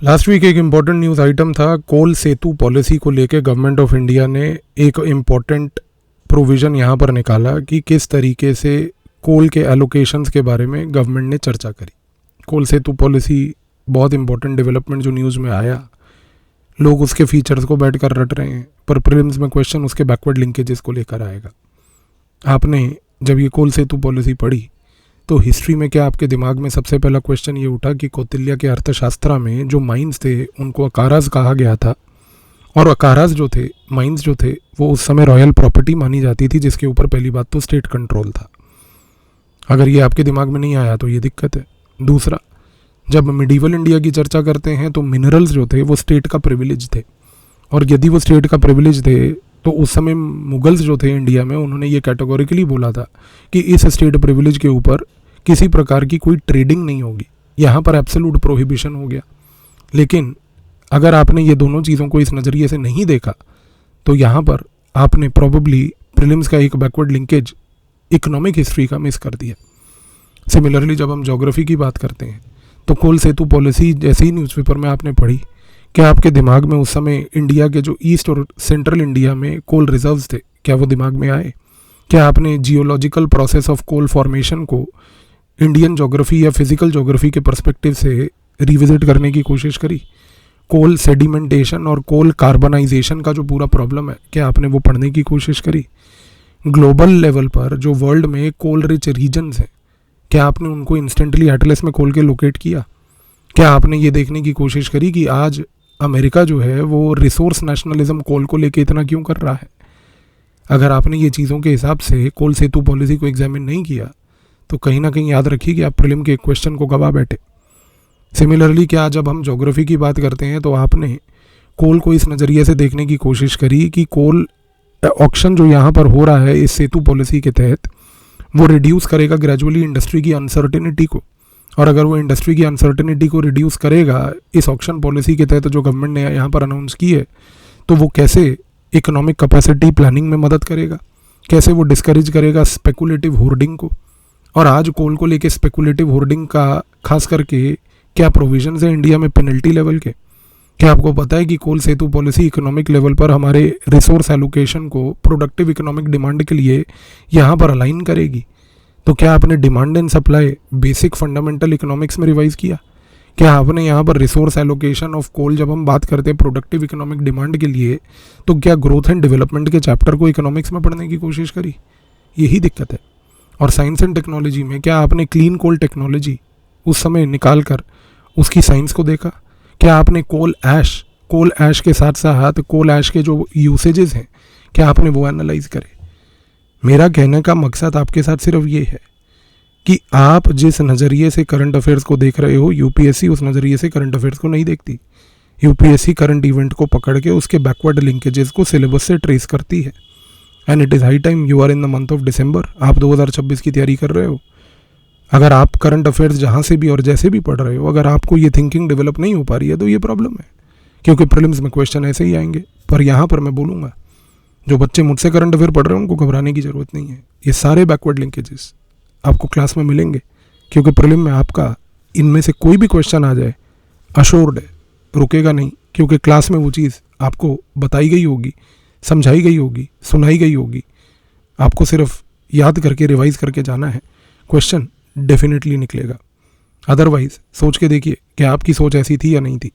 Last week एक important news item था। कोल सेतु policy को लेके गवर्नमेंट ऑफ इंडिया ने एक इम्पॉर्टेंट प्रोविज़न यहाँ पर निकाला कि किस तरीके से कोल के एलोकेशंस के बारे में गवर्नमेंट ने चर्चा करी। कोल सेतु पॉलिसी बहुत इम्पॉर्टेंट डेवलपमेंट जो न्यूज़ में आया, लोग उसके फीचर्स को बैठ कर रट रहे हैं, पर प्रीलिम्स में क्वेश्चन उसके बैकवर्ड लिंकेजेस को लेकर आएगा। आपने जब ये कोल सेतु पॉलिसी पढ़ी तो हिस्ट्री में क्या आपके दिमाग में सबसे पहला क्वेश्चन ये उठा कि कौटिल्य के अर्थशास्त्र में जो माइंस थे उनको अकाराज कहा गया था, और अकाराज जो थे, माइंस जो थे, वो उस समय रॉयल प्रॉपर्टी मानी जाती थी, जिसके ऊपर पहली बात तो स्टेट कंट्रोल था। अगर ये आपके दिमाग में नहीं आया तो ये दिक्कत है। दूसरा, जब मिडीवल इंडिया की चर्चा करते हैं तो मिनरल्स जो थे वो स्टेट का प्रिविलेज थे, और यदि वो स्टेट का प्रिविलेज थे तो उस समय मुगल्स जो थे इंडिया में, उन्होंने ये कैटेगोरिकली बोला था कि इस स्टेट प्रिविलेज के ऊपर किसी प्रकार की कोई ट्रेडिंग नहीं होगी। यहाँ पर एब्सोल्यूट प्रोहिबिशन हो गया। लेकिन अगर आपने ये दोनों चीज़ों को इस नज़रिए से नहीं देखा तो यहाँ पर आपने प्रॉबेबली प्रीलिम्स का एक बैकवर्ड लिंकेज इकोनॉमिक हिस्ट्री का मिस कर दिया। सिमिलरली जब हम ज्योग्राफी की बात करते हैं तो कोल सेतु पॉलिसी जैसे ही न्यूज़पेपर में आपने पढ़ी, क्या आपके दिमाग में उस समय इंडिया के जो ईस्ट और सेंट्रल इंडिया में कोल रिजर्व्स थे, क्या वो दिमाग में आए? क्या आपने geological process of coal formation को इंडियन ज्योग्राफी या फिजिकल ज्योग्राफी के पर्सपेक्टिव से रिविजिट करने की कोशिश करी? कोल सेडिमेंटेशन और कोल कार्बनाइजेशन का जो पूरा प्रॉब्लम है, क्या आपने वो पढ़ने की कोशिश करी? ग्लोबल लेवल पर जो वर्ल्ड में कोल रिच रीजन्स हैं, क्या आपने उनको इंस्टेंटली एटलस में खोल के लोकेट किया? क्या आपने ये देखने की कोशिश करी कि आज अमेरिका जो है वो रिसोर्स नेशनलिज्म कोल को लेके इतना क्यों कर रहा है? अगर आपने ये चीज़ों के हिसाब से कोल सेतु पॉलिसी को एग्जामिन नहीं किया तो कहीं ना कहीं याद रखिए कि आप प्रीलिम के एक क्वेश्चन को गवा बैठे। सिमिलरली क्या जब हम ज्योग्राफी की बात करते हैं तो आपने कोल को इस नज़रिए से देखने की कोशिश करी कि कोल ऑक्शन जो यहाँ पर हो रहा है इस सेतु पॉलिसी के तहत, वो रिड्यूस करेगा ग्रेजुअली इंडस्ट्री की अनसर्टेनिटी को, और अगर वो इंडस्ट्री की अनसर्टेनिटी को रिड्यूस करेगा इस ऑक्शन पॉलिसी के तहत जो गवर्नमेंट ने यहाँ पर अनाउंस की है, तो वो कैसे इकोनॉमिक कैपेसिटी प्लानिंग में मदद करेगा, कैसे वो डिस्करेज करेगा स्पेकुलेटिव होर्डिंग को। और आज कोल को लेके स्पेकुलेटिव होर्डिंग का खास करके क्या प्रोविजंस है इंडिया में पेनल्टी लेवल के? क्या आपको पता है कि कोल सेतु पॉलिसी इकोनॉमिक लेवल पर हमारे रिसोर्स एलोकेशन को प्रोडक्टिव इकोनॉमिक डिमांड के लिए यहाँ पर अलाइन करेगी? तो क्या आपने demand and supply basic fundamental economics में रिवाइज किया? क्या आपने यहाँ पर रिसोर्स एलोकेशन ऑफ कोल, जब हम बात करते हैं प्रोडक्टिव इकोनॉमिक डिमांड के लिए, तो क्या ग्रोथ एंड डेवलपमेंट के चैप्टर को इकोनॉमिक्स में पढ़ने की कोशिश करी? यही दिक्कत है। और साइंस एंड टेक्नोलॉजी में क्या आपने क्लीन कोल टेक्नोलॉजी उस समय निकाल कर उसकी साइंस को देखा? क्या आपने कोल ऐश के साथ साथ कोल ऐश के जो यूसेजेस हैं, क्या आपने वो एनालाइज करे? मेरा कहने का मकसद आपके साथ सिर्फ ये है कि आप जिस नज़रिए से करंट अफेयर्स को देख रहे हो, यूपीएससी उस नज़रिए से करंट अफेयर्स को नहीं देखती। यूपीएससी करंट इवेंट को पकड़ के उसके बैकवर्ड लिंकेजेस को सिलेबस से ट्रेस करती है। And it is high time you are in the month of December, आप 2026 की तैयारी कर रहे हो। अगर आप करंट अफेयर्स जहाँ से भी और जैसे भी पढ़ रहे हो, अगर आपको ये थिंकिंग डेवलप नहीं हो पा रही है तो ये प्रॉब्लम है, क्योंकि प्रीलिम्स में क्वेश्चन ऐसे ही आएंगे। पर यहाँ पर मैं बोलूँगा, जो बच्चे मुझसे करंट अफेयर पढ़ रहे हैं उनको घबराने की ज़रूरत नहीं है। ये सारे बैकवर्ड लिंकेजेस आपको क्लास में मिलेंगे, क्योंकि प्रीलिम में आपका इनमें से कोई भी क्वेश्चन आ जाए, अश्योर्ड है, रुकेगा नहीं, क्योंकि क्लास में वो चीज़ आपको बताई गई होगी, समझाई गई होगी, सुनाई गई होगी। आपको सिर्फ याद करके रिवाइज करके जाना है, क्वेश्चन डेफिनेटली निकलेगा। अदरवाइज सोच के देखिए कि आपकी सोच ऐसी थी या नहीं थी।